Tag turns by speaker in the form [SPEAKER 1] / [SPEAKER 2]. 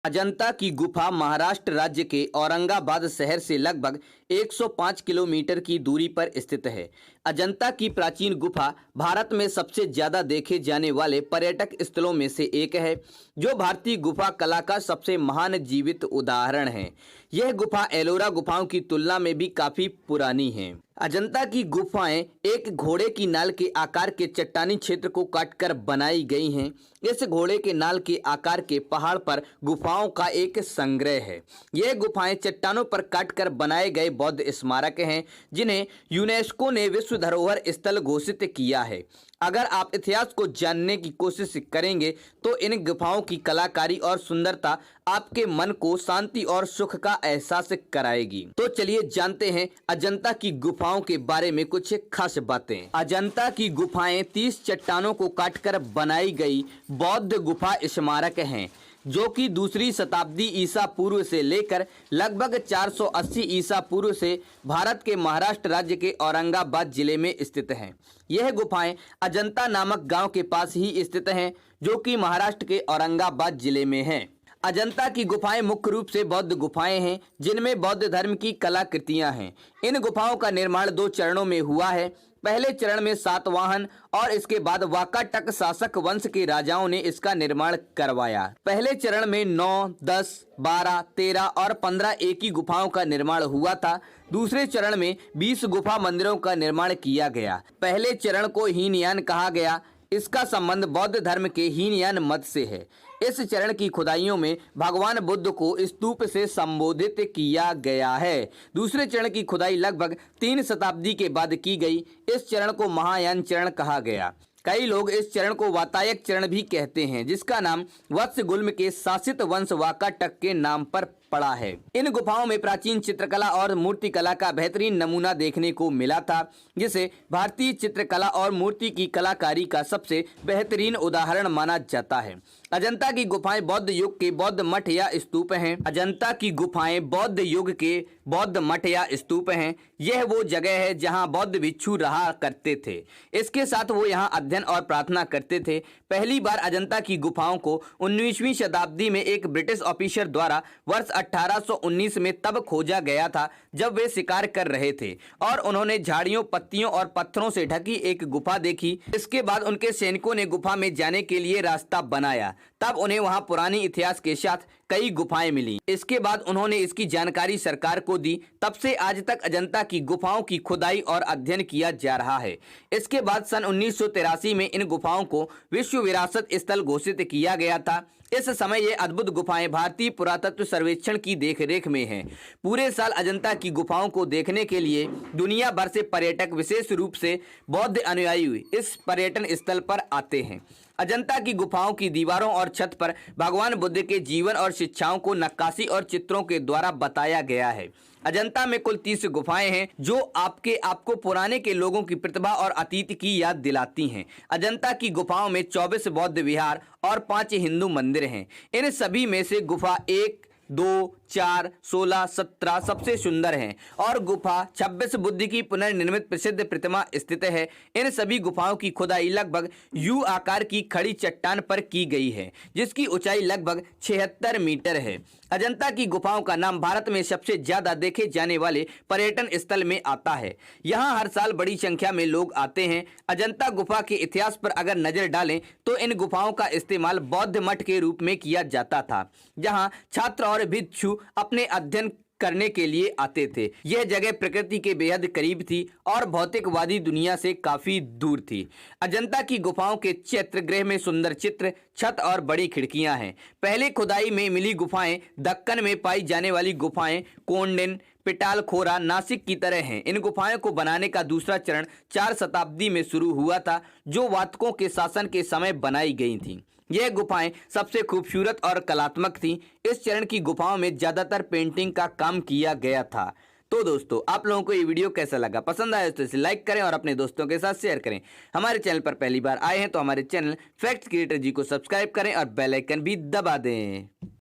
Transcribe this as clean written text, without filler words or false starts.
[SPEAKER 1] अजंता की गुफा महाराष्ट्र राज्य के औरंगाबाद शहर से लगभग 105 किलोमीटर की दूरी पर स्थित है। अजंता की प्राचीन गुफा भारत में सबसे ज्यादा देखे जाने वाले पर्यटक स्थलों में से एक है, जो भारतीय गुफा कला का सबसे महान जीवित उदाहरण है। यह गुफा एलोरा गुफाओं की तुलना में भी काफी पुरानी है। अजंता की गुफाएं एक घोड़े की नाल के आकार के चट्टानी क्षेत्र को काटकर बनाई गई हैं। इस घोड़े के नाल के आकार के पहाड़ पर गुफाओं का एक संग्रह है। यह गुफाएं चट्टानों पर काटकर बनाए गए बौद्ध स्मारक हैं, जिन्हें यूनेस्को ने विश्व धरोहर स्थल घोषित किया है। अगर आप इतिहास को जानने की कोशिश करेंगे तो इन गुफाओं की कलाकारी और सुंदरता आपके मन को शांति और सुख का एहसास कराएगी। तो चलिए जानते हैं अजंता की गुफाओं के बारे में कुछ खास बातें। अजंता की गुफाएं 30 चट्टानों को काटकर बनाई गई बौद्ध गुफा स्मारक हैं, जो कि दूसरी शताब्दी ईसा पूर्व से लेकर लगभग 480 ईसा पूर्व से भारत के महाराष्ट्र राज्य के औरंगाबाद जिले में स्थित हैं। यह गुफाएं अजंता नामक गांव के पास ही स्थित हैं, जो कि महाराष्ट्र के औरंगाबाद जिले में है। अजंता की गुफाएं मुख्य रूप से बौद्ध गुफाएं हैं, जिनमें बौद्ध धर्म की कलाकृतियां हैं। इन गुफाओं का निर्माण 2 चरणों में हुआ है। पहले चरण में सातवाहन और इसके बाद वाकाटक शासक वंश के राजाओं ने इसका निर्माण करवाया। पहले चरण में 9, 10, 12, 13 और 15 एक ही गुफाओं का निर्माण हुआ था। दूसरे चरण में 20 गुफा मंदिरों का निर्माण किया गया। पहले चरण को हीनयान कहा गया। इसका संबंध बौद्ध धर्म के हीनयान मत से है। इस चरण की खुदाइयों में भगवान बुद्ध को स्तूप से संबोधित किया गया है। दूसरे चरण की खुदाई लगभग 3 शताब्दी के बाद की गई। इस चरण को महायान चरण कहा गया। कई लोग इस चरण को वातायक चरण भी कहते हैं, जिसका नाम वत्स गुल्म के शासित वंश वाकाटक के नाम पर पड़ा है। इन गुफाओं में प्राचीन चित्रकला और मूर्तिकला का बेहतरीन नमूना देखने को मिला था, जिसे भारतीय चित्रकला और मूर्ति की कलाकारी का सबसे बेहतरीन उदाहरण माना जाता है। अजंता की गुफाएं बौद्ध युग के बौद्ध मठ या स्तूप हैं। अजंता की गुफाएं बौद्ध युग के बौद्ध मठ या स्तूप हैं। यह वो जगह है जहां बौद्ध भिक्षु रहा करते थे। इसके साथ वो यहां अध्ययन और प्रार्थना करते थे। पहली बार अजंता की गुफाओं को 19वीं शताब्दी में एक ब्रिटिश ऑफिसर द्वारा वर्ष 1819 में तब खोजा गया था, जब वे शिकार कर रहे थे और उन्होंने झाड़ियों, पत्तियों और पत्थरों से ढकी एक गुफा देखी। इसके बाद उनके सैनिकों ने गुफा में जाने के लिए रास्ता बनाया। तब उन्हें वहां पुरानी इतिहास के साथ कई गुफाएं मिली। इसके बाद उन्होंने इसकी जानकारी सरकार को दी। तब से आज तक अजंता की गुफाओं की खुदाई और अध्ययन किया जा रहा है। इसके बाद सन 1983 में इन गुफाओं को विश्व विरासत स्थल घोषित किया गया था। इस समय ये अद्भुत गुफाएं भारतीय पुरातत्व सर्वेक्षण की देखरेख में हैं। पूरे साल अजंता की गुफाओं को देखने के लिए दुनिया भर से पर्यटक, विशेष रूप से बौद्ध अनुयायी, इस पर्यटन स्थल पर आते हैं। अजंता की गुफाओं की दीवारों और छत पर भगवान बुद्ध के जीवन और शिक्षाओं को नक्काशी और चित्रों के द्वारा बताया गया है। अजंता में कुल 30 गुफाएं हैं, जो आपको पुराने के लोगों की प्रतिभा और अतीत की याद दिलाती हैं। अजंता की गुफाओं में 24 बौद्ध विहार और 5 हिंदू मंदिर हैं। इन सभी में से गुफा 1, 2, 4, 16, 17 सबसे सुंदर हैं और गुफा 26 बुद्ध की पुनर्निर्मित प्रसिद्ध प्रतिमा स्थित है। इन सभी गुफाओं की खुदाई लगभग यू आकार की खड़ी चट्टान पर की गई है, जिसकी ऊंचाई लगभग 76 मीटर है। अजंता की गुफाओं का नाम भारत में सबसे ज्यादा देखे जाने वाले पर्यटन स्थल में आता है। यहाँ हर साल बड़ी संख्या में लोग आते हैं। अजंता गुफा के इतिहास पर अगर नजर डालें तो इन गुफाओं का इस्तेमाल बौद्ध मठ के रूप में किया जाता था, जहाँ छात्र और भिक्षु अपने अध्ययन करने के लिए आते थे। यह जगह प्रकृति के बेहद करीब थी और भौतिकवादी दुनिया से काफी दूर थी। अजंता की गुफाओं के चैत्रगृह में सुंदर चित्र, छत और बड़ी खिड़कियां हैं। पहले खुदाई में मिली गुफाएं दक्कन में पाई जाने वाली गुफाएं कोंडिन, पिटालखोरा, नासिक की तरह हैं। इन गुफाओं को बनाने का दूसरा चरण 4 शताब्दी में शुरू हुआ था, जो वातकों के शासन के समय बनाई गई थी। यह गुफाएं सबसे खूबसूरत और कलात्मक थीं। इस चरण की गुफाओं में ज्यादातर पेंटिंग का काम किया गया था। तो दोस्तों, आप लोगों को ये वीडियो कैसा लगा? पसंद आया तो इसे लाइक करें और अपने दोस्तों के साथ शेयर करें। हमारे चैनल पर पहली बार आए हैं तो हमारे चैनल फैक्ट्स क्रिएटर जी को सब्सक्राइब करें और बेल आइकन भी दबा दें।